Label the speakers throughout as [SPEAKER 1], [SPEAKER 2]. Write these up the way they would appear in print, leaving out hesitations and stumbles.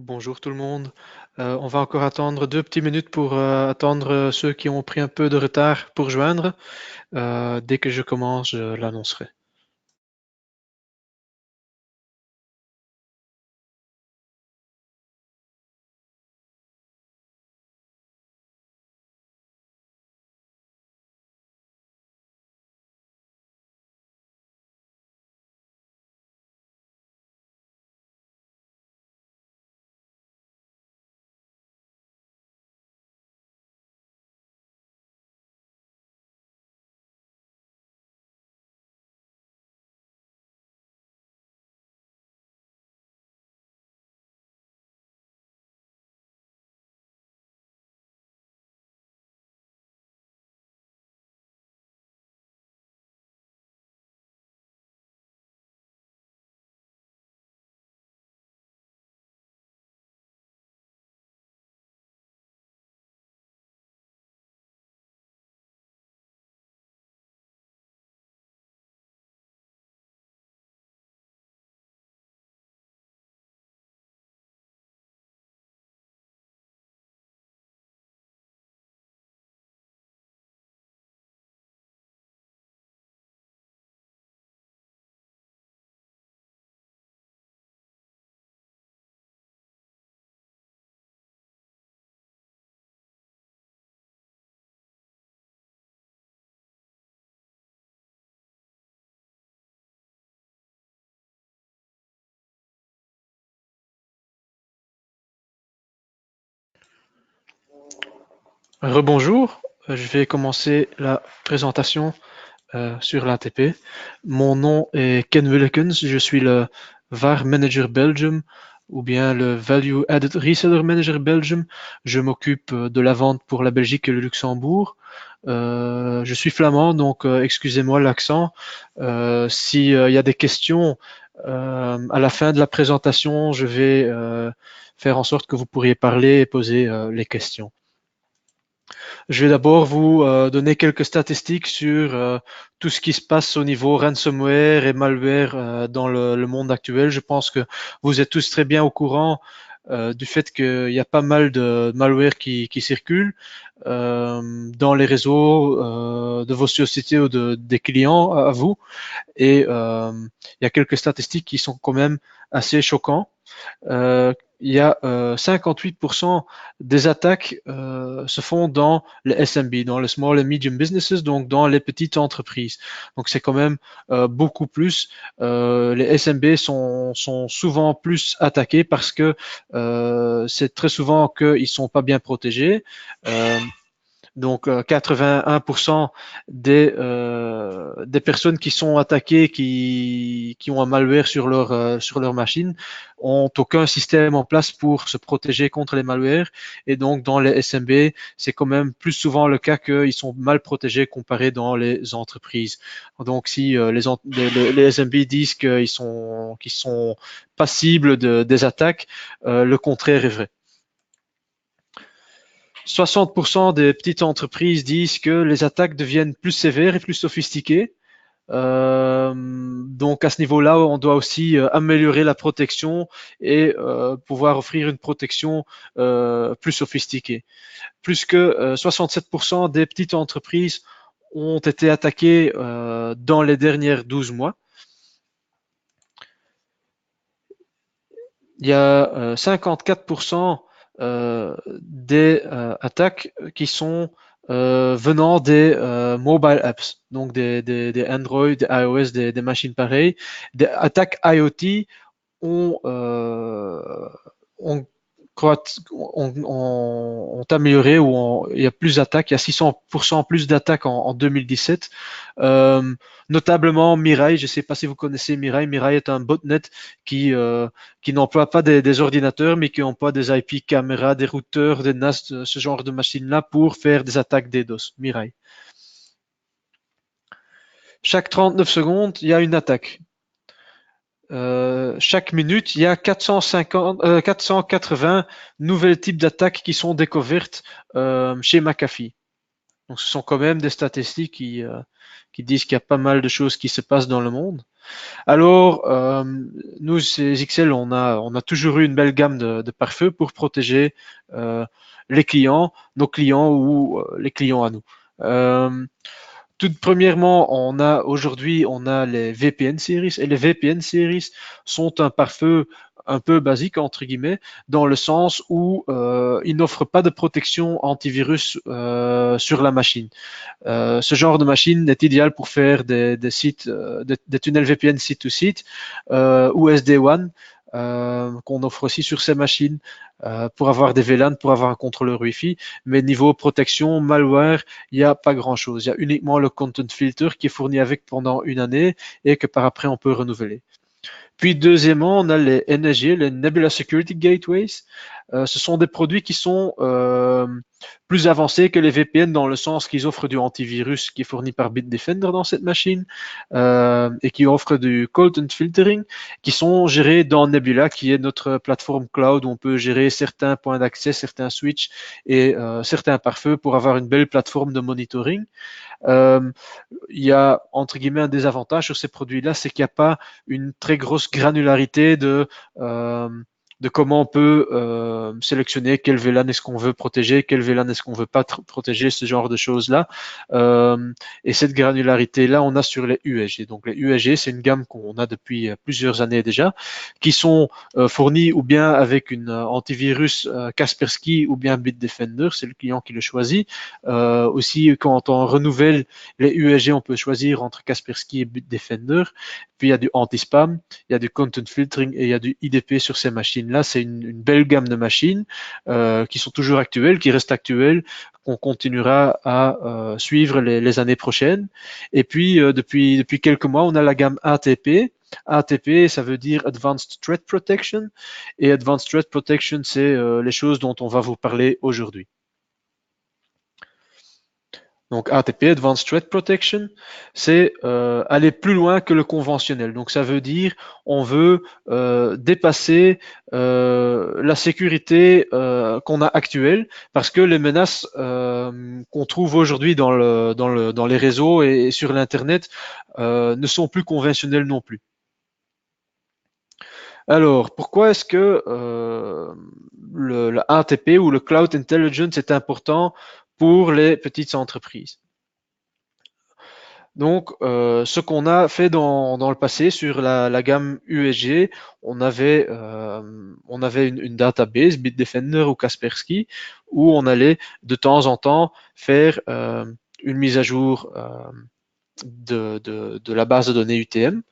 [SPEAKER 1] Bonjour tout le monde. On va encore attendre 2 petites minutes pour attendre ceux qui ont pris un peu de retard pour joindre. Dès que je commence, je l'annoncerai. Rebonjour, je vais commencer la présentation sur l'ATP. Mon nom est Ken Willekens, je suis le VAR Manager Belgium ou bien le Value Added Reseller Manager Belgium. Je m'occupe de la vente pour la Belgique et le Luxembourg. Je suis flamand, donc excusez-moi l'accent. S'il y a des questions à la fin de la présentation, je vais faire en sorte que vous pourriez parler et poser les questions. Je vais d'abord vous donner quelques statistiques sur tout ce qui se passe au niveau ransomware et malware dans le monde actuel. Je pense que vous êtes tous très bien au courant du fait qu'il y a pas mal de malware qui circulent dans les réseaux de vos sociétés ou des clients à vous. Et il y a quelques statistiques qui sont quand même assez choquantes. Il y a 58% des attaques se font dans les SMB, dans les Small and Medium Businesses, donc dans les petites entreprises. Donc c'est quand même beaucoup plus. Les SMB sont souvent plus attaqués parce que c'est très souvent qu'ils sont pas bien protégés. Donc 81% des personnes qui sont attaquées, qui ont un malware sur leur machine, ont aucun système en place pour se protéger contre les malwares. Et donc dans les SMB, c'est quand même plus souvent le cas qu'ils sont mal protégés comparé dans les entreprises. Donc si les SMB disent qu'ils sont passibles des attaques, le contraire est vrai. 60% des petites entreprises disent que les attaques deviennent plus sévères et plus sophistiquées. Donc à ce niveau-là, on doit aussi améliorer la protection et pouvoir offrir une protection plus sophistiquée. Plus que 67% des petites entreprises ont été attaquées dans les dernières 12 mois. Il y a 54% des attaques qui sont venant des mobile apps, donc des Android, des iOS, des machines pareilles. Des attaques IoT ont, ont, ont amélioré, il y a plus d'attaques, il y a 600% plus d'attaques en 2017. Euh, Notablement Mirai, je ne sais pas si vous connaissez Mirai. Mirai est un botnet qui n'emploie pas des ordinateurs, mais qui emploie des IP caméras, des routeurs, des NAS, ce genre de machines-là pour faire des attaques DDoS. Mirai. Chaque 39 secondes, il y a une attaque. Chaque minute, il y a 480 nouvelles types d'attaques qui sont découvertes chez McAfee. Donc, ce sont quand même des statistiques qui disent qu'il y a pas mal de choses qui se passent dans le monde. Alors, nous, chez XL, on a toujours eu une belle gamme de pare-feu pour protéger euh, les clients, nos clients ou les clients à nous. Euh, Tout premièrement, aujourd'hui, on a les VPN Series et les VPN Series sont un pare-feu un peu basique entre guillemets, dans le sens où ils n'offrent pas de protection antivirus sur la machine. Ce genre de machine est idéal pour faire des sites, des tunnels VPN site-to-site ou SD-WAN qu'on offre aussi sur ces machines pour avoir des VLAN, pour avoir un contrôleur Wi-Fi. Mais niveau protection, malware, il n'y a pas grand-chose. Il y a uniquement le content filter qui est fourni avec pendant une année et que par après on peut renouveler. Puis deuxièmement, on a les NSG, les Nebula Security Gateways. Ce sont des produits qui sont plus avancés que les VPN dans le sens qu'ils offrent du antivirus qui est fourni par Bitdefender dans cette machine et qui offrent du content filtering qui sont gérés dans Nebula qui est notre plateforme cloud où on peut gérer certains points d'accès, certains switches et certains pare-feux pour avoir une belle plateforme de monitoring. Euh, il y a entre guillemets un désavantage sur ces produits-là, c'est qu'il n'y a pas une très grosse granularité de comment on peut sélectionner quel VLAN est-ce qu'on veut protéger, quel VLAN est-ce qu'on veut pas protéger, ce genre de choses-là. Et cette granularité-là, on a sur les USG. Donc les USG, c'est une gamme qu'on a depuis plusieurs années déjà, qui sont fournis ou bien avec une antivirus Kaspersky ou bien Bitdefender, c'est le client qui le choisit. Aussi, quand on renouvelle les USG, on peut choisir entre Kaspersky et Bitdefender. Puis il y a du anti-spam, il y a du content filtering et il y a du IDP sur ces machines-là. C'est une belle gamme de machines qui sont toujours actuelles, qui restent actuelles, qu'on continuera à suivre les années prochaines. Et puis, depuis quelques mois, on a la gamme ATP. ATP, ça veut dire Advanced Threat Protection. Et Advanced Threat Protection, c'est les choses dont on va vous parler aujourd'hui. Donc ATP, Advanced Threat Protection, c'est aller plus loin que le conventionnel. Donc ça veut dire on veut dépasser la sécurité qu'on a actuelle parce que les menaces qu'on trouve aujourd'hui dans les réseaux et sur l'Internet ne sont plus conventionnelles non plus. Alors, pourquoi est-ce que le ATP ou le Cloud Intelligence est important pour les petites entreprises? Donc, ce qu'on a fait dans le passé sur la gamme USG, on avait une database, Bitdefender ou Kaspersky, où on allait de temps en temps faire une mise à jour de la base de données UTM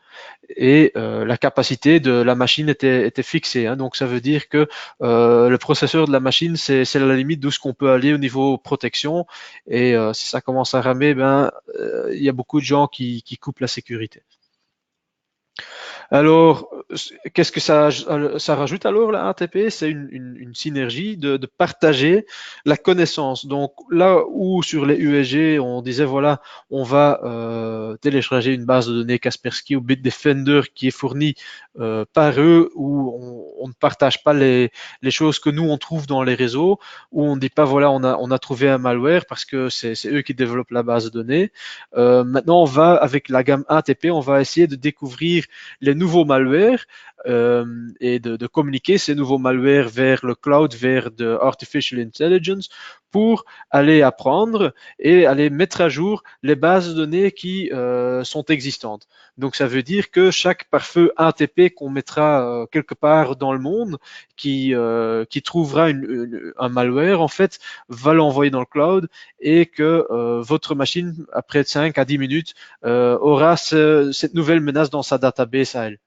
[SPEAKER 1] et la capacité de la machine était fixée. Hein. Donc ça veut dire que le processeur de la machine, c'est la limite d'où ce qu'on peut aller au niveau protection. Et si ça commence à ramer, ben il y a beaucoup de gens qui coupent la sécurité. Alors, qu'est-ce que ça rajoute alors la ATP? C'est une synergie de partager la connaissance. Donc là où sur les USG, on disait voilà, on va télécharger une base de données Kaspersky ou Bitdefender qui est fournie par eux, où on ne partage pas les choses que nous on trouve dans les réseaux, où on ne dit pas voilà, on a trouvé un malware parce que c'est eux qui développent la base de données. Maintenant, on va avec la gamme ATP, on va essayer de découvrir les nouveaux malwares et de communiquer ces nouveaux malwares vers le cloud, vers de artificial intelligence pour aller apprendre et aller mettre à jour les bases de données qui sont existantes. Donc ça veut dire que chaque pare-feu ATP qu'on mettra quelque part dans le monde qui trouvera un malware en fait va l'envoyer dans le cloud et que votre machine après 5 à 10 minutes aura cette nouvelle menace dans sa database à elle.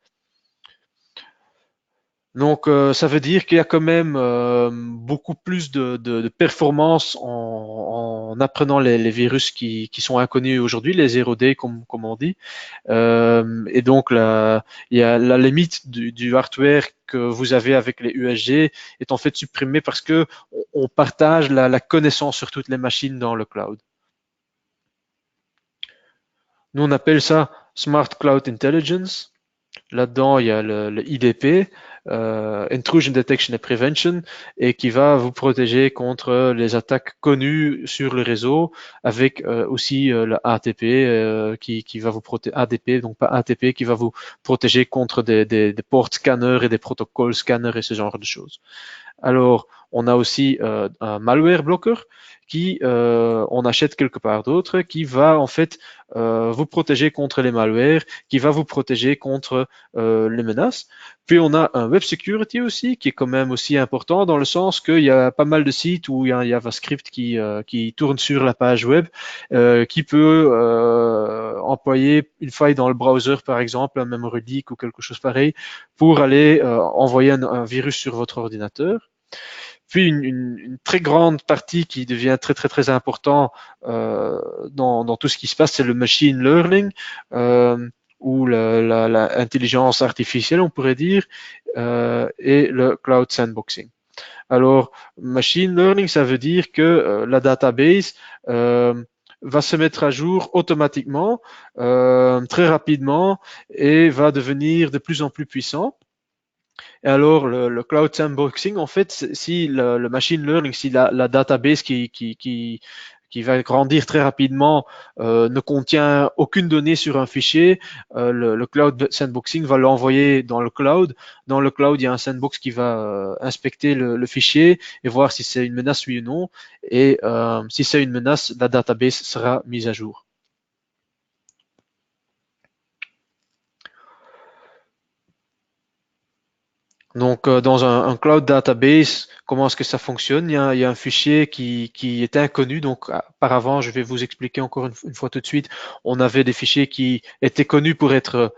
[SPEAKER 1] Donc, ça veut dire qu'il y a quand même beaucoup plus de performance en apprenant les virus qui sont inconnus aujourd'hui, les 0D comme on dit. Et donc, il y a la limite du hardware que vous avez avec les USG est en fait supprimée parce que on partage la connaissance sur toutes les machines dans le cloud. Nous, on appelle ça Smart Cloud Intelligence. Là-dedans, il y a le IDP. Intrusion Detection and Prevention, et qui va vous protéger contre les attaques connues sur le réseau, avec aussi le ATP qui va vous protéger, ADP, donc pas ATP, qui va vous protéger contre des port scanners et des protocoles scanners et ce genre de choses. Alors, on a aussi un malware blocker qui on achète quelque part d'autre, qui va en fait vous protéger contre les malwares, qui va vous protéger contre les menaces. Puis on a un web security aussi, qui est quand même aussi important dans le sens qu'il y a pas mal de sites où il y a un JavaScript qui tourne sur la page web, qui peut employer une faille dans le browser, par exemple, un memory leak ou quelque chose pareil, pour aller envoyer un virus sur votre ordinateur. Puis une très grande partie qui devient très important dans tout ce qui se passe, c'est le machine learning ou l'intelligence artificielle, on pourrait dire, et le cloud sandboxing. Alors, machine learning, ça veut dire que la database va se mettre à jour automatiquement, très rapidement, et va devenir de plus en plus puissant. Et alors, le cloud sandboxing, en fait, si le machine learning, si la database qui va grandir très rapidement ne contient aucune donnée sur un fichier, le cloud sandboxing va l'envoyer dans le cloud. Dans le cloud, il y a un sandbox qui va inspecter le fichier et voir si c'est une menace oui ou non. Et si c'est une menace, la database sera mise à jour. Donc, dans un cloud database, comment est-ce que ça fonctionne? Il y a un fichier qui est inconnu. Donc, auparavant, je vais vous expliquer encore une fois tout de suite. On avait des fichiers qui étaient connus pour être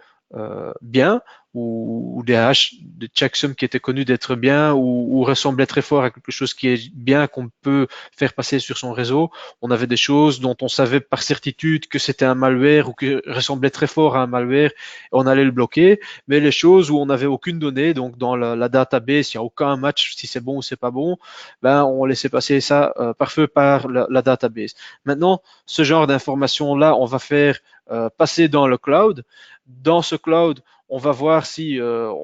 [SPEAKER 1] bien, ou des hash de checksum qui étaient connus d'être bien, ou ressemblaient très fort à quelque chose qui est bien, qu'on peut faire passer sur son réseau. On avait des choses dont on savait par certitude que c'était un malware ou que ressemblait très fort à un malware. On allait le bloquer. Mais les choses où on n'avait aucune donnée, donc dans la database, il n'y a aucun match si c'est bon ou c'est pas bon, ben on laissait passer ça par feu par la database. Maintenant, ce genre d'informations-là, on va faire passer dans le cloud. Dans ce cloud, on va voir si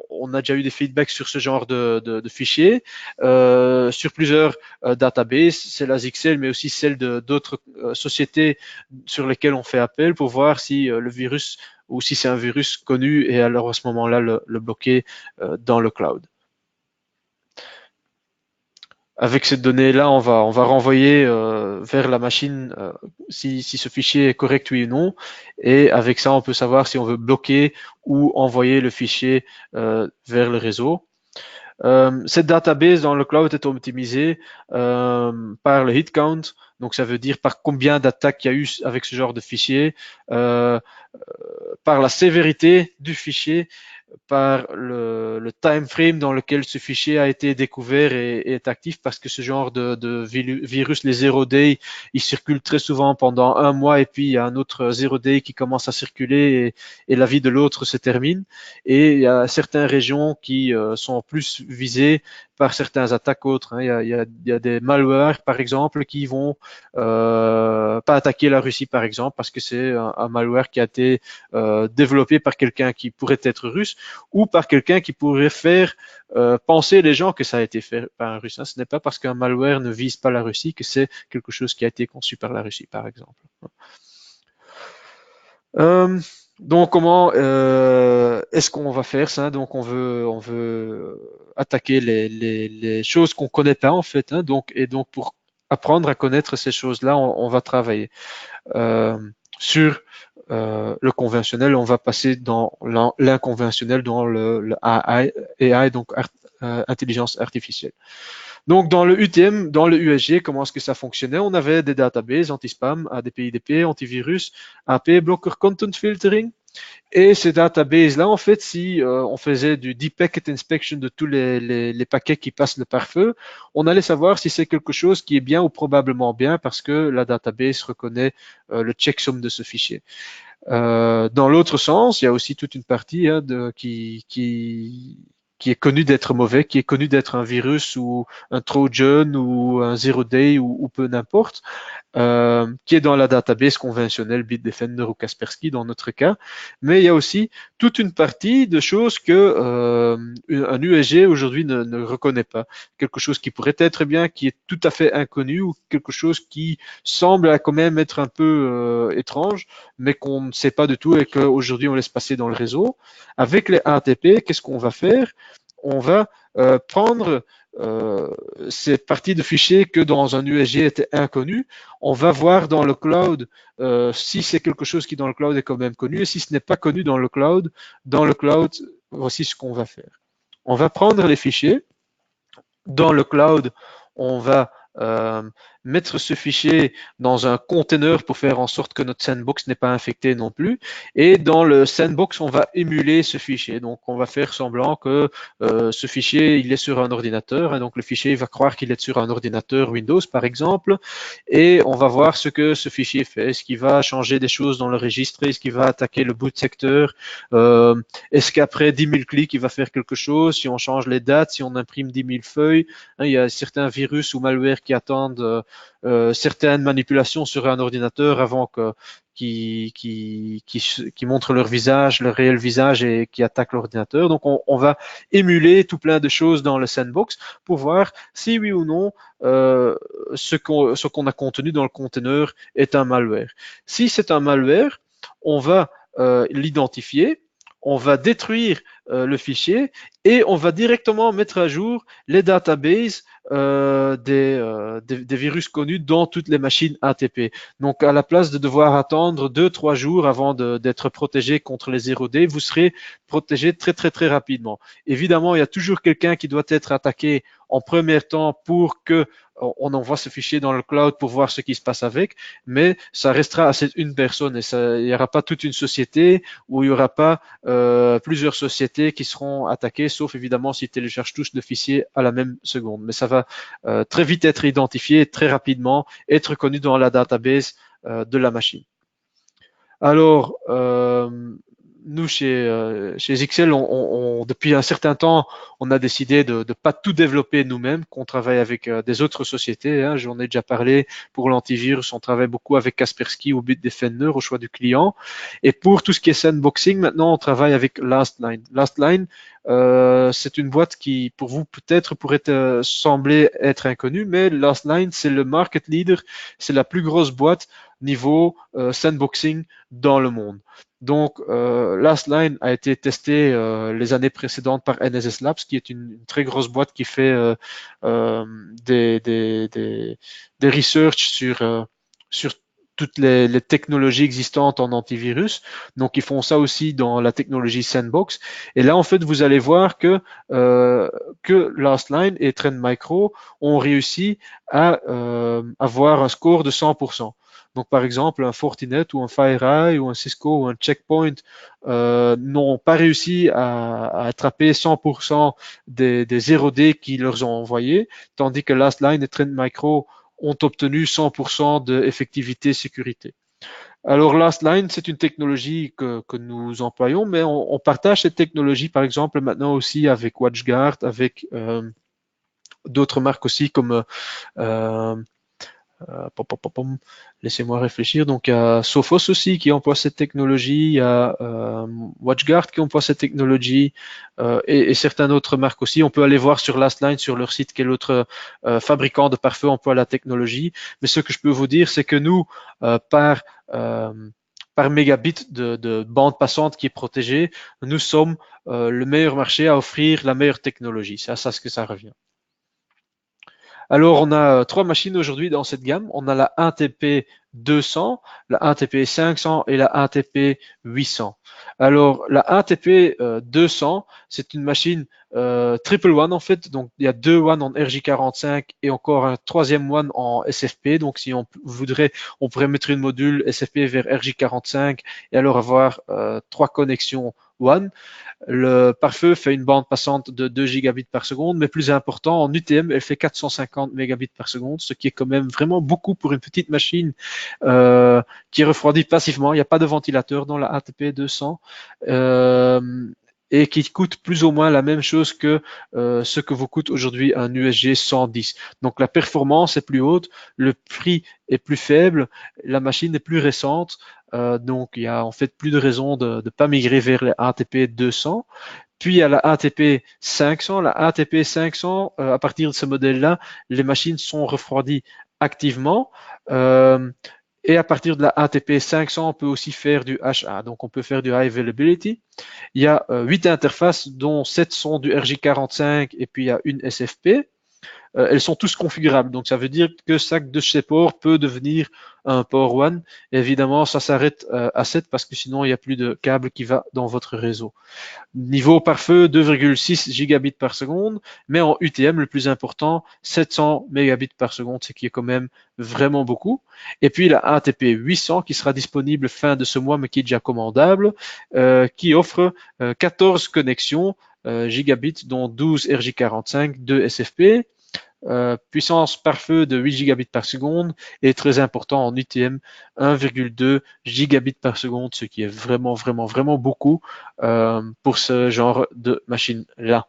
[SPEAKER 1] on a déjà eu des feedbacks sur ce genre de fichiers, sur plusieurs databases, celle ASXL, mais aussi celles d'autres sociétés sur lesquelles on fait appel pour voir si le virus ou si c'est un virus connu et alors à ce moment-là le bloquer dans le cloud. Avec cette donnée-là, on va renvoyer vers la machine si ce fichier est correct oui ou non. Et avec ça, on peut savoir si on veut bloquer ou envoyer le fichier vers le réseau. Cette database dans le cloud est optimisée par le hit count. Donc, ça veut dire par combien d'attaques il y a eu avec ce genre de fichier, par la sévérité du fichier, par le time frame dans lequel ce fichier a été découvert et est actif, parce que ce genre de virus, les zero day, ils circulent très souvent pendant un mois et puis il y a un autre zero day qui commence à circuler et la vie de l'autre se termine. Et il y a certaines régions qui sont plus visées par certaines attaques autres. Hein. Il y a des malwares, par exemple, qui vont pas attaquer la Russie, par exemple, parce que c'est un malware qui a été développé par quelqu'un qui pourrait être russe ou par quelqu'un qui pourrait faire penser les gens que ça a été fait par un Russe. Hein. Ce n'est pas parce qu'un malware ne vise pas la Russie que c'est quelque chose qui a été conçu par la Russie, par exemple. Euh, donc comment est-ce qu'on va faire ça? Donc on veut attaquer les choses qu'on connaît pas en fait. Hein, donc pour apprendre à connaître ces choses-là, on va travailler sur le conventionnel. On va passer dans l'inconventionnel, dans le AI, donc intelligence artificielle. Donc, dans le UTM, dans le USG, comment est-ce que ça fonctionnait? On avait des databases anti-spam, ADP, IDP, antivirus, AP, blocker content filtering. Et ces databases-là, en fait, si on faisait du deep packet inspection de tous les paquets qui passent le pare-feu, on allait savoir si c'est quelque chose qui est bien ou probablement bien parce que la database reconnaît le checksum de ce fichier. Dans l'autre sens, il y a aussi toute une partie hein, qui est connu d'être mauvais, qui est connu d'être un virus ou un Trojan ou un Zero Day ou peu n'importe, qui est dans la database conventionnelle Bitdefender ou Kaspersky dans notre cas. Mais il y a aussi toute une partie de choses que un USG aujourd'hui ne reconnaît pas. Quelque chose qui pourrait être bien, qui est tout à fait inconnu ou quelque chose qui semble quand même être un peu étrange, mais qu'on ne sait pas du tout et qu'aujourd'hui on laisse passer dans le réseau. Avec les ATP, qu'est-ce qu'on va faire? On va prendre ces parties de fichiers que dans un USG étaient inconnues, on va voir dans le cloud si c'est quelque chose qui dans le cloud est quand même connu et si ce n'est pas connu dans le cloud, voici ce qu'on va faire. On va prendre les fichiers. Dans le cloud, on va mettre ce fichier dans un container pour faire en sorte que notre sandbox n'est pas infecté non plus. Et dans le sandbox, on va émuler ce fichier. Donc, on va faire semblant que ce fichier, il est sur un ordinateur. Et donc, le fichier va croire qu'il est sur un ordinateur Windows, par exemple. Et on va voir ce que ce fichier fait. Est-ce qu'il va changer des choses dans le registre? Est-ce qu'il va attaquer le boot secteur? Est-ce qu'après 10 000 clics, il va faire quelque chose? Si on change les dates, si on imprime 10 000 feuilles, hein, il y a certains virus ou malwares qui attendent certaines manipulations sur un ordinateur avant que qui montrent leur visage, leur réel visage et qui attaquent l'ordinateur. Donc on va émuler tout plein de choses dans le sandbox pour voir si oui ou non ce qu'on a contenu dans le conteneur est un malware. Si c'est un malware, on va l'identifier, on va détruire le fichier et on va directement mettre à jour les databases des virus connus dans toutes les machines ATP. Donc, à la place de devoir attendre 2-3 jours avant d'être protégé contre les 0D, vous serez protégé très, très, très rapidement. Évidemment, il y a toujours quelqu'un qui doit être attaqué en premier temps pour que on envoie ce fichier dans le cloud pour voir ce qui se passe avec, mais ça restera à cette une personne et il n'y aura pas toute une société ou il n'y aura pas plusieurs sociétés qui seront attaquées, sauf évidemment s'ils téléchargent tous le fichier à la même seconde. Mais ça va très vite être identifié, très rapidement, être connu dans la database de la machine. Alors, nous, chez XL, depuis un certain temps, on a décidé de ne pas tout développer nous-mêmes, qu'on travaille avec des autres sociétés. Hein. J'en ai déjà parlé pour l'antivirus, on travaille beaucoup avec Kaspersky ou Bitdefender au choix du client. Et pour tout ce qui est sandboxing, maintenant, on travaille avec Lastline. Lastline, c'est une boîte qui, pour vous, peut-être pourrait sembler être inconnue, mais Lastline, c'est le market leader, c'est la plus grosse boîte niveau sandboxing dans le monde. Donc, Lastline a été testé les années précédentes par NSS Labs, qui est une très grosse boîte qui fait des research sur toutes les technologies existantes en antivirus. Donc, ils font ça aussi dans la technologie Sandbox. Et là, en fait, vous allez voir que Lastline et Trend Micro ont réussi à avoir un score de 100%. Donc, par exemple, un Fortinet ou un FireEye ou un Cisco ou un Checkpoint n'ont pas réussi à attraper 100% des 0D qu'ils leur ont envoyés, tandis que Lastline et Trend Micro ont obtenu 100% d'effectivité sécurité. Alors, Lastline, c'est une technologie que nous employons, mais on partage cette technologie, par exemple, maintenant aussi avec WatchGuard, avec d'autres marques aussi comme laissez-moi réfléchir. Donc, il y a Sophos aussi qui emploie cette technologie, il y a WatchGuard qui emploie cette technologie et certaines autres marques aussi. On peut aller voir sur Lastline, sur leur site, quel autre fabricant de pare-feu emploie la technologie. Mais ce que je peux vous dire, c'est que nous, par mégabit de bande passante qui est protégée, nous sommes le meilleur marché à offrir la meilleure technologie. C'est à ça ce que ça revient. Alors, on a trois machines aujourd'hui dans cette gamme. On a la ATP 200, la ATP 500 et la ATP 800. Alors, la ATP 200, c'est une machine triple one en fait. Donc, il y a deux one en RJ45 et encore un troisième one en SFP. Donc, si on voudrait, on pourrait mettre une module SFP vers RJ45 et alors avoir trois connexions one. Le pare-feu fait une bande passante de 2 gigabits par seconde, mais plus important, en UTM, elle fait 450 mégabits par seconde, ce qui est quand même vraiment beaucoup pour une petite machine qui est refroidie passivement. Il n'y a pas de ventilateur dans la ATP 200. et qui coûte plus ou moins la même chose que ce que vous coûte aujourd'hui un USG 110. Donc la performance est plus haute, le prix est plus faible, la machine est plus récente, donc il y a en fait plus de raisons de ne pas migrer vers les ATP 200. Puis il y a la ATP 500. La ATP 500, à partir de ce modèle-là, les machines sont refroidies activement. Et à partir de la ATP 500, on peut aussi faire du HA. Donc on peut faire du High Availability. Il y a 8 interfaces, dont 7 sont du RJ45 et puis il y a une SFP. Elles sont tous configurables. Donc ça veut dire que chaque de ces ports peut devenir un port WAN. Évidemment, ça s'arrête à 7 parce que sinon il n'y a plus de câble qui va dans votre réseau. Niveau pare-feu, 2,6 gigabits par seconde, mais en UTM, le plus important, 700 mégabits par seconde, ce qui est quand même vraiment beaucoup. Et puis la ATP 800 qui sera disponible fin de ce mois, mais qui est déjà commandable, qui offre 14 connexions gigabits, dont 12 RJ45, 2 SFP, puissance par feu de 8 gigabits par seconde et très important en UTM 1,2 gigabits par seconde, ce qui est vraiment beaucoup pour ce genre de machine là.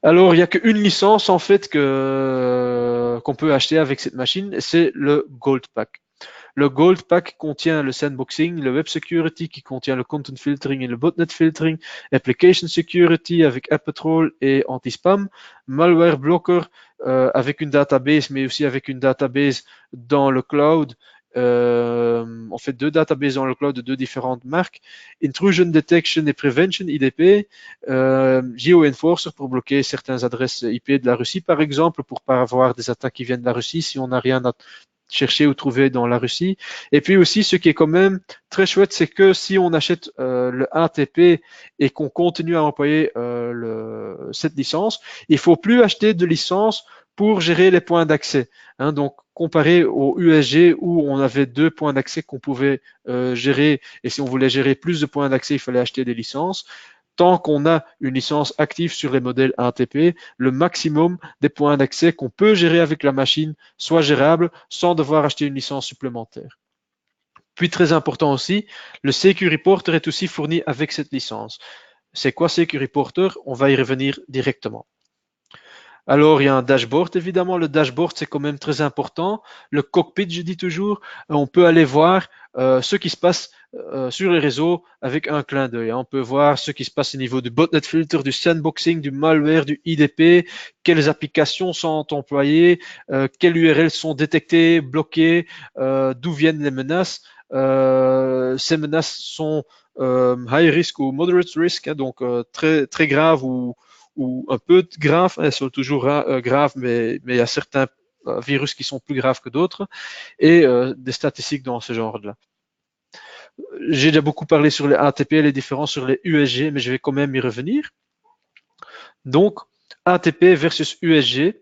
[SPEAKER 1] Alors il n'y a qu'une licence en fait qu'on peut acheter avec cette machine, c'est le Gold Pack. Le Gold Pack contient le sandboxing, le web security qui contient le content filtering et le botnet filtering, application security avec AppPatrol et anti-spam, malware blocker avec une database, mais aussi avec une database dans le cloud. On fait 2 databases dans le cloud de 2 différentes marques, Intrusion Detection et Prevention, IDP, GeoEnforcer pour bloquer certaines adresses IP de la Russie, par exemple, pour pas avoir des attaques qui viennent de la Russie si on n'a rien à chercher ou trouver dans la Russie. Et puis aussi, ce qui est quand même très chouette, c'est que si on achète le ATP et qu'on continue à employer cette licence, il faut plus acheter de licence pour gérer les points d'accès. Hein, donc, comparé au USG où on avait 2 points d'accès qu'on pouvait gérer, et si on voulait gérer plus de points d'accès, il fallait acheter des licences. Tant qu'on a une licence active sur les modèles ATP, le maximum des points d'accès qu'on peut gérer avec la machine soit gérable sans devoir acheter une licence supplémentaire. Puis très important aussi, le Security Porter est aussi fourni avec cette licence. C'est quoi Security Porter? On va y revenir directement. Alors, il y a un dashboard, évidemment. Le dashboard, c'est quand même très important. Le cockpit, je dis toujours, on peut aller voir ce qui se passe sur les réseaux avec un clin d'œil. On peut voir ce qui se passe au niveau du botnet filter, du sandboxing, du malware, du IDP, quelles applications sont employées, quelles URL sont détectées, bloquées, d'où viennent les menaces. Ces menaces sont high risk ou moderate risk, hein, donc très graves ou un peu graves, elles sont toujours graves, mais il y a certains virus qui sont plus graves que d'autres, et des statistiques dans ce genre-là. J'ai déjà beaucoup parlé sur les ATP, les différences sur les USG, mais je vais quand même y revenir. Donc, ATP versus USG,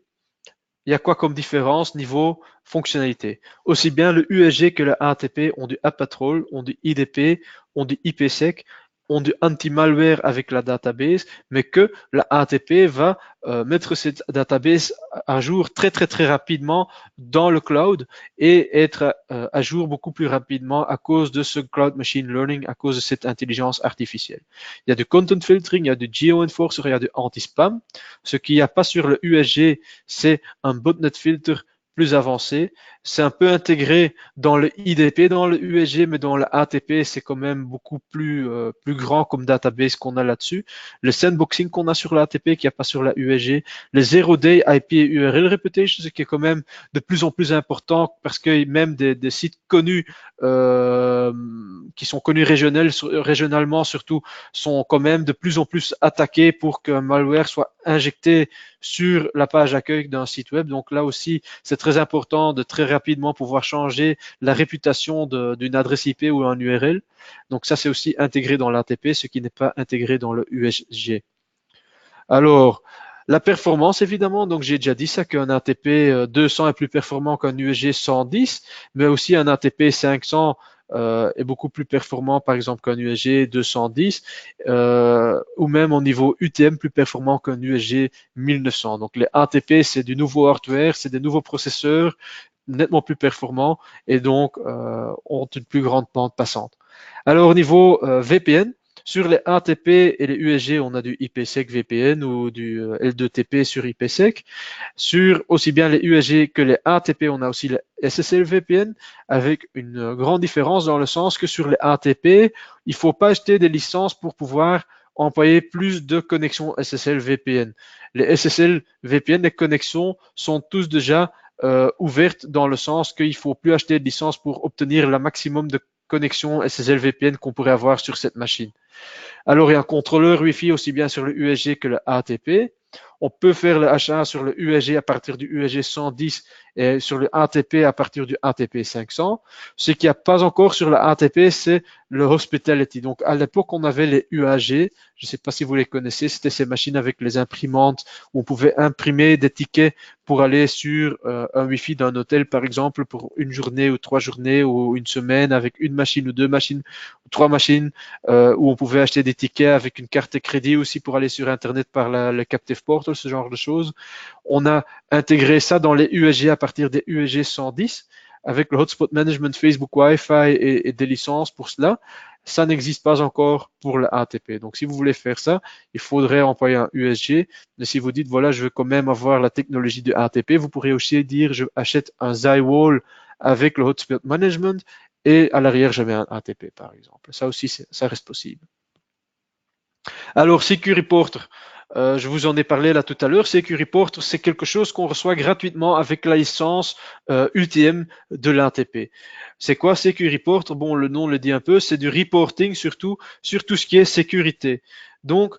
[SPEAKER 1] il y a quoi comme différence niveau fonctionnalité? Aussi bien le USG que le ATP ont du AppPatrol, ont du IDP, ont du IPsec, ont du anti-malware avec la database, mais que la ATP va mettre cette database à jour très rapidement dans le cloud et être à jour beaucoup plus rapidement à cause de ce cloud machine learning, à cause de cette intelligence artificielle. Il y a du content filtering, il y a du geo-enforcer, il y a du anti-spam. Ce qu'il n'y a pas sur le USG, c'est un botnet filter plus avancé. C'est un peu intégré dans le IDP, dans le USG, mais dans le ATP, c'est quand même beaucoup plus grand comme database qu'on a là-dessus. Le sandboxing qu'on a sur l'ATP, qu'il n'y a pas sur la USG. Les zero day IP et URL reputation, ce qui est quand même de plus en plus important parce que même des sites connus, qui sont connus régionalement surtout, sont quand même de plus en plus attaqués pour qu'un malware soit injecté sur la page d'accueil d'un site web. Donc là aussi, c'est très important de très rapidement pouvoir changer la réputation d'une adresse IP ou un URL. Donc ça, c'est aussi intégré dans l'ATP, ce qui n'est pas intégré dans le USG. Alors, la performance, évidemment, donc j'ai déjà dit ça, qu'un ATP 200 est plus performant qu'un USG 110, mais aussi un ATP 500 est beaucoup plus performant, par exemple, qu'un USG 210, ou même au niveau UTM plus performant qu'un USG 1900. Donc les ATP, c'est du nouveau hardware, c'est des nouveaux processeurs nettement plus performants et donc ont une plus grande bande passante. Alors au niveau VPN, Sur les ATP et les USG, on a du IPsec VPN ou du L2TP sur IPsec. Sur aussi bien les USG que les ATP, on a aussi le SSL VPN avec une grande différence dans le sens que sur les ATP, il ne faut pas acheter des licences pour pouvoir employer plus de connexions SSL VPN. Les SSL VPN, les connexions sont tous déjà ouvertes dans le sens qu'il ne faut plus acheter de licence pour obtenir le maximum de connexions SSL VPN qu'on pourrait avoir sur cette machine. Alors, il y a un contrôleur Wi-Fi aussi bien sur le USG que le ATP. On peut faire le H1 sur le USG à partir du USG 110 et sur le ATP à partir du ATP 500. Ce qu'il n'y a pas encore sur le ATP, c'est le Hospitality. Donc, à l'époque, on avait les UAG. Je ne sais pas si vous les connaissez. C'était ces machines avec les imprimantes où on pouvait imprimer des tickets pour aller sur un Wi-Fi d'un hôtel, par exemple, pour une journée ou 3 journées ou une semaine avec une machine ou 2 machines ou 3 machines, où on pouvait acheter des tickets avec une carte de crédit aussi pour aller sur Internet par le Captive Portal, ce genre de choses. On a intégré ça dans les USG à partir des USG 110 avec le Hotspot Management, Facebook Wi-Fi et des licences pour cela. Ça n'existe pas encore pour le ATP. Donc, si vous voulez faire ça, il faudrait employer un USG. Mais si vous dites, voilà, je veux quand même avoir la technologie de ATP, vous pourrez aussi dire, je achète un Zywall avec le Hotspot Management et à l'arrière, je mets un ATP, par exemple. Ça aussi, ça reste possible. Alors, SecuReporter, je vous en ai parlé là tout à l'heure. SecuReporter, c'est quelque chose qu'on reçoit gratuitement avec la licence UTM de l'ATP. C'est quoi SecuReporter? Bon, le nom le dit un peu, c'est du reporting surtout sur tout ce qui est sécurité. Donc,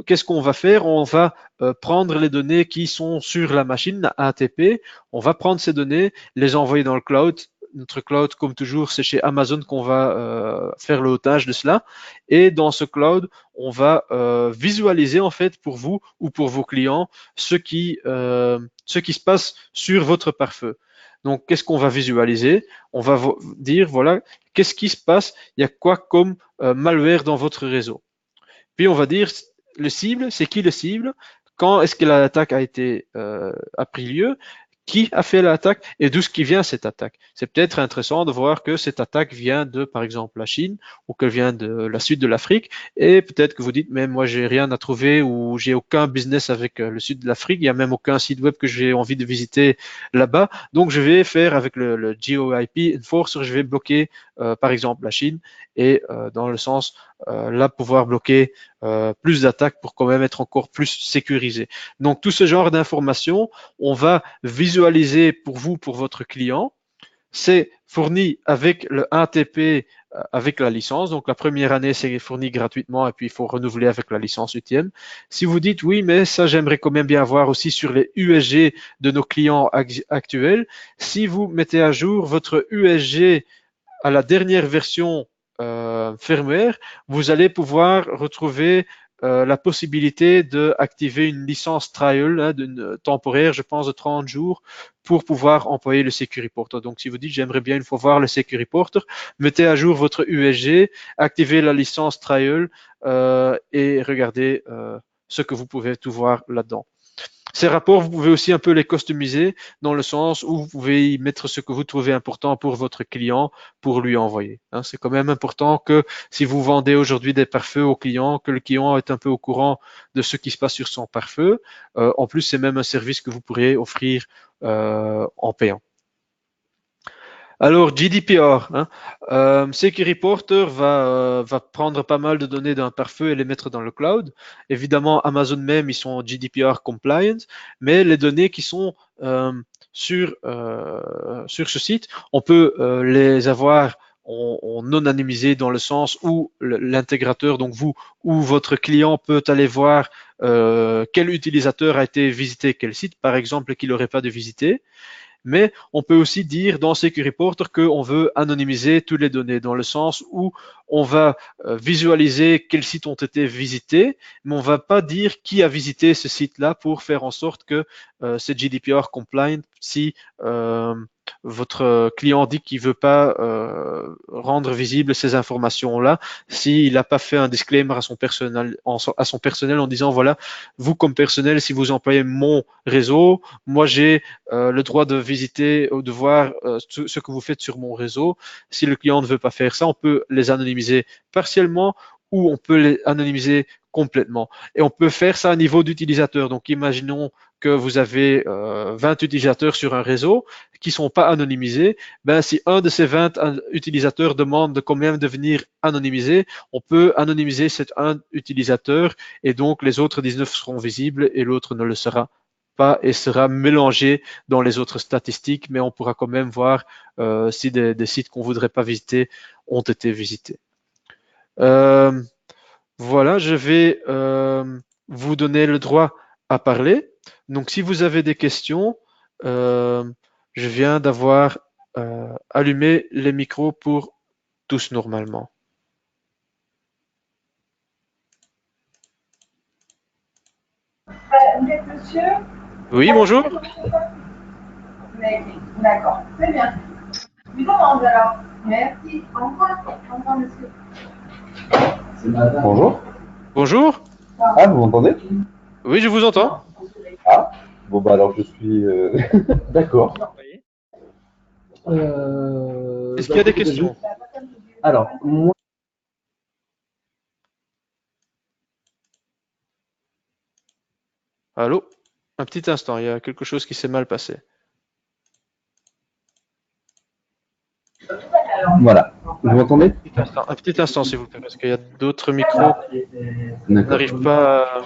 [SPEAKER 1] qu'est-ce qu'on va faire? On va prendre les données qui sont sur la machine, la ATP, on va prendre ces données, les envoyer dans le cloud. Notre cloud, comme toujours, c'est chez Amazon qu'on va faire le hôtage de cela. Et dans ce cloud, on va visualiser en fait pour vous ou pour vos clients ce qui se passe sur votre pare-feu. Donc, qu'est-ce qu'on va visualiser? On va dire, voilà, qu'est-ce qui se passe? Il y a quoi comme malware dans votre réseau? Puis, on va dire, le cible, c'est qui le cible? Quand est-ce que l'attaque a pris lieu? Qui a fait l'attaque et d'où ce qui vient cette attaque. C'est peut-être intéressant de voir que cette attaque vient de, par exemple, la Chine ou qu'elle vient de la sud de l'Afrique et peut-être que vous dites, mais moi, j'ai rien à trouver ou j'ai aucun business avec le sud de l'Afrique, il y a même aucun site web que j'ai envie de visiter là-bas. Donc, je vais faire avec le GeoIP Enforcer, je vais bloquer, par exemple, la Chine et dans le sens, là, pouvoir bloquer plus d'attaques pour quand même être encore plus sécurisé. Donc, tout ce genre d'informations, on va visualiser pour vous, pour votre client. C'est fourni avec le ATP, avec la licence. Donc, la première année, c'est fourni gratuitement et puis il faut renouveler avec la licence UTM. Si vous dites oui, mais ça, j'aimerais quand même bien voir aussi sur les USG de nos clients actuels. Si vous mettez à jour votre USG à la dernière version firmware, vous allez pouvoir retrouver la possibilité d'activer une licence trial temporaire, je pense, de 30 jours pour pouvoir employer le SecuReporter. Donc, si vous dites, j'aimerais bien une fois voir le SecuReporter, mettez à jour votre USG, activez la licence trial et regardez ce que vous pouvez tout voir là-dedans. Ces rapports, vous pouvez aussi un peu les customiser dans le sens où vous pouvez y mettre ce que vous trouvez important pour votre client pour lui envoyer. C'est quand même important que si vous vendez aujourd'hui des pare-feux au client, que le client est un peu au courant de ce qui se passe sur son pare-feu. En plus, c'est même un service que vous pourriez offrir en payant. Alors, GDPR, SecuReporter va prendre pas mal de données d'un pare-feu et les mettre dans le cloud. Évidemment, Amazon même, ils sont GDPR compliant, mais les données qui sont sur ce site, on peut les avoir en non anonymisé dans le sens où l'intégrateur, donc vous ou votre client, peut aller voir quel utilisateur a été visité quel site, par exemple, qu'il n'aurait pas de visiter. Mais on peut aussi dire dans SecuReporter qu'on veut anonymiser toutes les données dans le sens où on va visualiser quels sites ont été visités, mais on ne va pas dire qui a visité ce site-là pour faire en sorte que c'est GDPR compliant si votre client dit qu'il ne veut pas rendre visible ces informations-là, s'il n'a pas fait un disclaimer à son personnel en disant voilà, vous comme personnel, si vous employez mon réseau, moi j'ai le droit de visiter ou de voir ce que vous faites sur mon réseau. Si le client ne veut pas faire ça, on peut les anonymiser partiellement ou on peut les anonymiser complètement. Et on peut faire ça à niveau d'utilisateur. Donc, imaginons que vous avez 20 utilisateurs sur un réseau qui ne sont pas anonymisés. Ben, si un de ces 20 utilisateurs demande de quand même devenir anonymisé, on peut anonymiser cet un utilisateur et donc les autres 19 seront visibles et l'autre ne le sera pas et sera mélangé dans les autres statistiques, mais on pourra quand même voir si des sites qu'on ne voudrait pas visiter ont été visités. Voilà, je vais vous donner le droit à parler. Donc, si vous avez des questions, je viens d'avoir allumé les micros pour tous normalement.
[SPEAKER 2] Vous êtes monsieur?
[SPEAKER 1] Oui, bonjour.
[SPEAKER 2] D'accord, très bien. Je vous demande alors. Merci. Au revoir. Au revoir, monsieur.
[SPEAKER 3] Bonjour.
[SPEAKER 1] Bonjour.
[SPEAKER 3] Ah, vous m'entendez?
[SPEAKER 1] Oui, je vous entends.
[SPEAKER 3] Ah, bon bah alors je suis d'accord.
[SPEAKER 1] Est-ce qu'il y a des questions?
[SPEAKER 3] Alors, moi,
[SPEAKER 1] Allô? Un petit instant, il y a quelque chose qui s'est mal passé.
[SPEAKER 3] voilà. Vous m'entendez?
[SPEAKER 1] Un petit instant, s'il vous plaît, parce qu'il y a d'autres micros qui
[SPEAKER 3] D'accord.
[SPEAKER 1] n'arrivent pas à...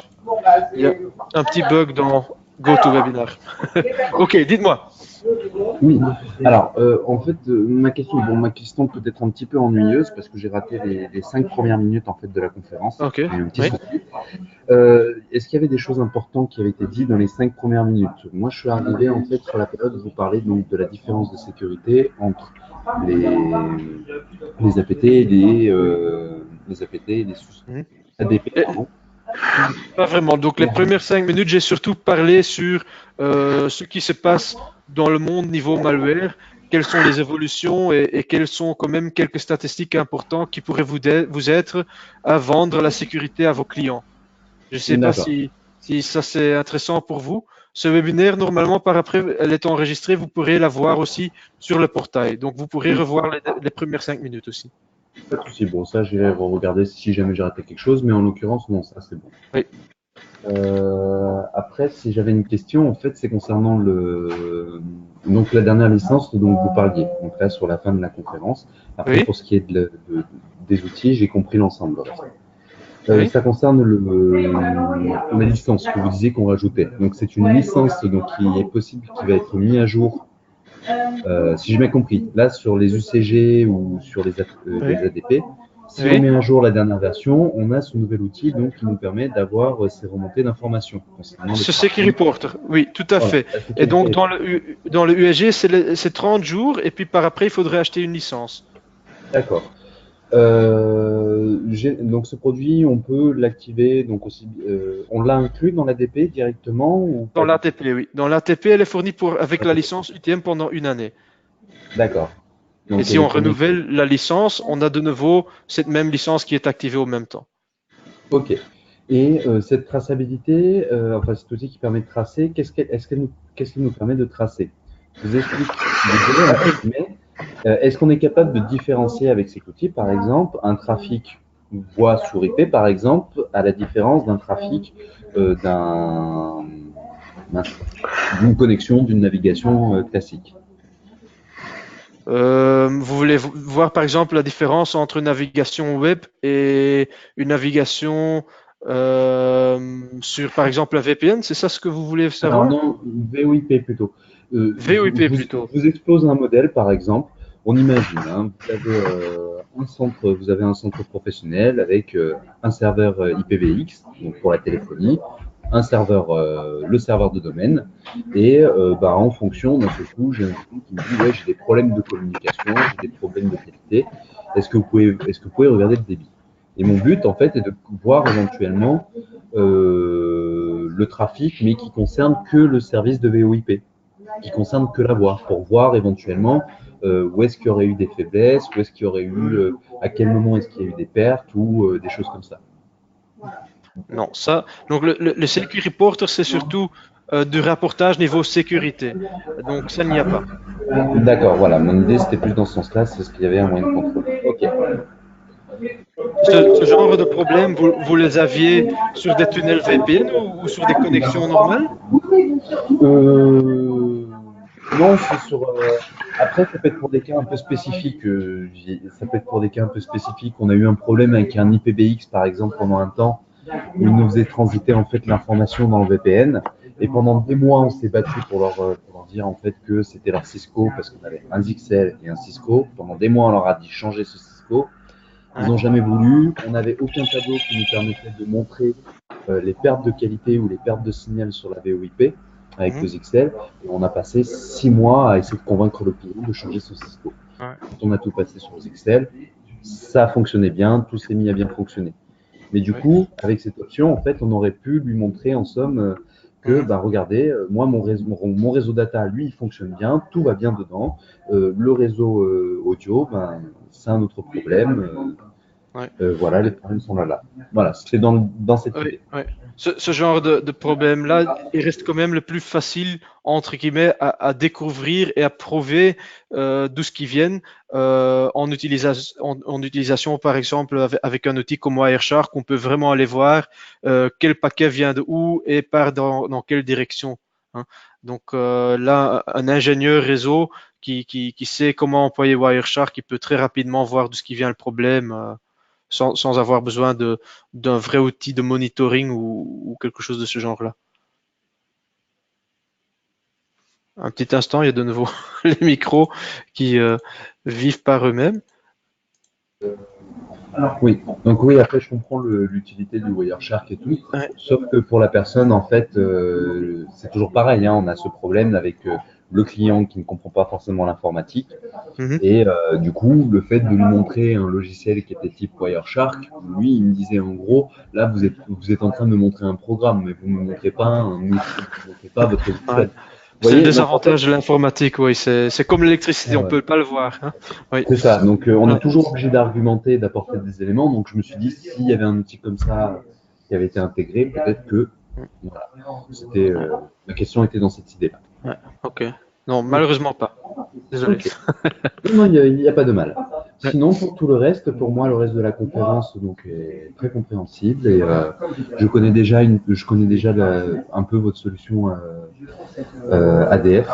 [SPEAKER 1] Il y a un petit bug dans GoToWebinar. Ok, dites-moi.
[SPEAKER 3] Oui. Alors, en fait, ma question peut être un petit peu ennuyeuse parce que j'ai raté les 5 premières minutes en fait de la conférence.
[SPEAKER 1] Ok,
[SPEAKER 3] J'ai eu un petit
[SPEAKER 1] oui.
[SPEAKER 3] souci. Est-ce qu'il y avait des choses importantes qui avaient été dites dans les 5 premières minutes? Moi, je suis arrivé en fait sur la période où vous parlez donc de la différence de sécurité entre les APT et les APT et les ADP, pardon.
[SPEAKER 1] Pas vraiment. Donc les premières 5 minutes, j'ai surtout parlé sur ce qui se passe dans le monde niveau malware, quelles sont les évolutions et quelles sont quand même quelques statistiques importantes qui pourraient vous être à vendre la sécurité à vos clients. Je ne sais pas
[SPEAKER 3] D'accord.
[SPEAKER 1] si ça c'est intéressant pour vous. Ce webinaire, normalement, par après, elle est enregistrée, vous pourrez la voir aussi sur le portail. Donc vous pourrez revoir les premières 5 minutes aussi.
[SPEAKER 3] Pas de souci. Bon, ça, j'irai regarder si jamais j'ai raté quelque chose, mais en l'occurrence, non, ça, c'est bon.
[SPEAKER 1] Oui.
[SPEAKER 3] Après, si j'avais une question, en fait, c'est concernant donc la dernière licence dont vous parliez. Donc là, sur la fin de la conférence. Après,
[SPEAKER 1] Oui.
[SPEAKER 3] pour ce qui est des outils, j'ai compris l'ensemble.
[SPEAKER 1] Oui.
[SPEAKER 3] Ça concerne la licence que vous disiez qu'on rajoutait. Donc, c'est une licence donc, qui est possible, qui va être mise à jour. Si j'ai bien compris, là sur les UCG ou sur les ADP, si
[SPEAKER 1] Oui.
[SPEAKER 3] on met à jour la dernière version, on a ce nouvel outil donc, qui nous permet d'avoir ces remontées d'informations concernant
[SPEAKER 1] Ce Security Reporter, oui, tout à fait.
[SPEAKER 3] Voilà,
[SPEAKER 1] Et donc dans le USG, c'est 30 jours et puis par après, il faudrait acheter une licence.
[SPEAKER 3] D'accord. Donc ce produit, on peut l'activer donc aussi. On l'a inclus dans l'ADP directement ou
[SPEAKER 1] Dans
[SPEAKER 3] pas?
[SPEAKER 1] l'ATP, oui. Dans l'ATP, elle est fournie avec la licence UTM pendant une année.
[SPEAKER 3] D'accord.
[SPEAKER 1] Et
[SPEAKER 3] Donc
[SPEAKER 1] si
[SPEAKER 3] elle est
[SPEAKER 1] on
[SPEAKER 3] fournie.
[SPEAKER 1] renouvelle la licence, on a de nouveau cette même licence qui est activée au même temps.
[SPEAKER 3] Ok. Et cette traçabilité, enfin cet outil qui permet de tracer, qu'est-ce qu'il nous permet de tracer? Je vous explique. Désolé, en fait, mais est-ce qu'on est capable de différencier avec cet outil, par exemple, un trafic voix sur IP, par exemple, à la différence d'un trafic d'une connexion, d'une navigation classique?
[SPEAKER 1] Vous voulez voir par exemple la différence entre une navigation web et une navigation sur par exemple un VPN, c'est ça ce que vous voulez
[SPEAKER 3] Alors
[SPEAKER 1] savoir?
[SPEAKER 3] non, VoIP plutôt.
[SPEAKER 1] VoIP plutôt.
[SPEAKER 3] Je vous expose un modèle, par exemple. On imagine, hein, vous avez un centre professionnel avec un serveur IPv6, donc pour la téléphonie, le serveur de domaine, et en fonction d'un seul coup, j'ai un bouton qui me dit ouais, j'ai des problèmes de communication, j'ai des problèmes de qualité. Est-ce que vous pouvez regarder le débit? Et mon but, en fait, est de voir éventuellement le trafic, mais qui concerne que le service de VoIP, qui concerne que la voix, pour voir éventuellement où est-ce qu'il y aurait eu des faiblesses, où est-ce qu'il y aurait eu, à quel moment est-ce qu'il y a eu des pertes ou des choses comme ça.
[SPEAKER 1] Non, ça. Donc le Security Reporter, c'est surtout du rapportage niveau sécurité. Donc ça n'y a pas.
[SPEAKER 3] D'accord, voilà, mon idée c'était plus dans ce sens-là, c'est ce qu'il y avait un moyen de contrôle. Ok.
[SPEAKER 1] ce genre de problème, vous les aviez sur des tunnels VPN ou sur des connexions normales?
[SPEAKER 3] Non, c'est sur. Après, ça peut être pour des cas un peu spécifiques. Ça peut être pour des cas un peu spécifiques. On a eu un problème avec un IPBX, par exemple, pendant un temps, où ils nous faisaient transiter en fait l'information dans le VPN. Et pendant des mois, on s'est battu pour leur dire en fait que c'était leur Cisco, parce qu'on avait un Zixel et un Cisco. Pendant des mois, on leur a dit changer ce Cisco. Ils n'ont jamais voulu. On n'avait aucun tableau qui nous permettait de montrer les pertes de qualité ou les pertes de signal sur la VoIP avec le XL. Et on a passé 6 mois à essayer de convaincre le client de changer son Cisco.
[SPEAKER 1] Ouais.
[SPEAKER 3] Quand on a tout passé sur le XL, ça fonctionnait bien, tout s'est mis à bien fonctionner. Mais du coup, avec cette option, en fait, on aurait pu lui montrer en somme que, bah, regardez, moi, mon réseau data, lui, il fonctionne bien, tout va bien dedans. Le réseau audio, ben, c'est un autre problème. Voilà, les problèmes sont là. Voilà, c'était dans cette idée.
[SPEAKER 1] Ouais. Ce genre de problème-là, il reste quand même le plus facile, entre guillemets, à découvrir et à prouver d'où ce qui viennent en utilisation, par exemple, avec un outil comme Wireshark, on peut vraiment aller voir quel paquet vient de où et part dans quelle direction. Hein. Donc là, un ingénieur réseau qui sait comment employer Wireshark, il peut très rapidement voir d'où ce qui vient le problème. Sans avoir besoin d'un vrai outil de monitoring ou quelque chose de ce genre-là. Un petit instant, il y a de nouveau les micros qui vivent par eux-mêmes.
[SPEAKER 3] Oui, donc oui, après je comprends l'utilité du Wireshark et tout,
[SPEAKER 1] Ouais.
[SPEAKER 3] sauf que pour la personne, en fait, c'est toujours pareil, hein, on a ce problème avec le client qui ne comprend pas forcément l'informatique, et du coup, le fait de lui montrer un logiciel qui était type Wireshark, lui, il me disait en gros, là, vous êtes en train de me montrer un programme, mais vous ne me montrez pas un outil, vous ne montrez pas votre logiciel.
[SPEAKER 1] Ouais. C'est le désavantage de l'informatique, oui. C'est comme l'électricité, on ne peut pas le voir. Hein. Oui.
[SPEAKER 3] C'est ça, donc on est toujours obligé d'argumenter, d'apporter des éléments, donc je me suis dit, s'il y avait un outil comme ça qui avait été intégré, peut-être que voilà, la question était dans cette idée-là.
[SPEAKER 1] Ouais. Ok. Non, malheureusement pas. Désolé.
[SPEAKER 3] Okay. Non, il n'y a pas de mal. Sinon, pour tout le reste, pour moi, le reste de la conférence donc, est très compréhensible et je connais déjà un peu votre solution ADF,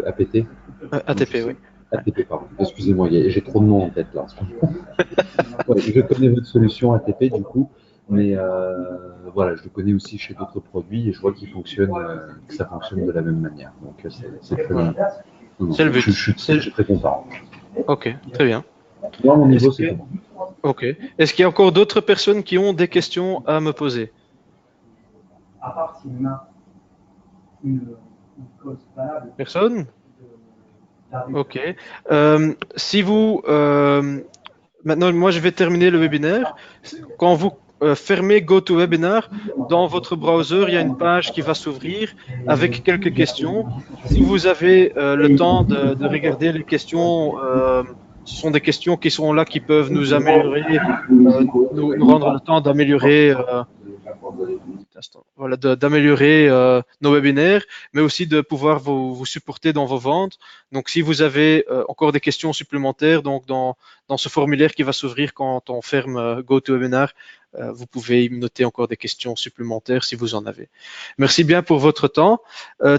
[SPEAKER 3] APT.
[SPEAKER 1] ATP, oui.
[SPEAKER 3] ATP, pardon. Excusez-moi, j'ai trop de noms en tête là en ce moment. Ouais, je connais votre solution ATP du coup, mais voilà, je le connais aussi chez d'autres produits et je vois que ça fonctionne de la même manière. Donc c'est très bien.
[SPEAKER 1] C'est le but.
[SPEAKER 3] Je suis très content.
[SPEAKER 1] Ok, très bien.
[SPEAKER 3] Moi, mon niveau, c'est bon.
[SPEAKER 1] Ok. Est-ce qu'il y a encore d'autres personnes qui ont des questions à me poser?
[SPEAKER 4] À part si on a une cause valable.
[SPEAKER 1] Personne? Ok. Si vous maintenant, moi, je vais terminer le webinaire. Quand vous fermez GoToWebinar, dans votre browser, il y a une page qui va s'ouvrir avec quelques questions. Si vous avez le temps de regarder les questions, ce sont des questions qui sont là, qui peuvent nous améliorer, nous rendre le temps d'améliorer voilà, d'améliorer nos webinaires, mais aussi de pouvoir vous supporter dans vos ventes. Donc, si vous avez encore des questions supplémentaires, donc dans ce formulaire qui va s'ouvrir quand on ferme GoToWebinar, vous pouvez y noter encore des questions supplémentaires si vous en avez. Merci bien pour votre temps.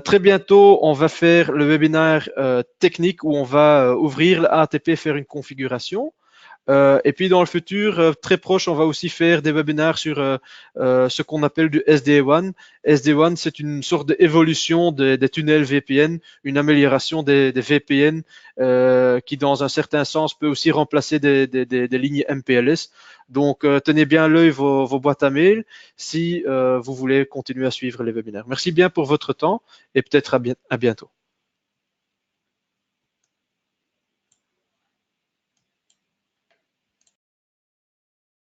[SPEAKER 1] Très bientôt, on va faire le webinaire technique où on va ouvrir l'ATP, faire une configuration. Et puis dans le futur, très proche, on va aussi faire des webinaires sur ce qu'on appelle du SD-WAN. SD-WAN, c'est une sorte d'évolution des tunnels VPN, une amélioration des VPN qui, dans un certain sens, peut aussi remplacer des lignes MPLS. Donc, tenez bien l'œil vos boîtes à mail si vous voulez continuer à suivre les webinaires. Merci bien pour votre temps et peut-être à bientôt.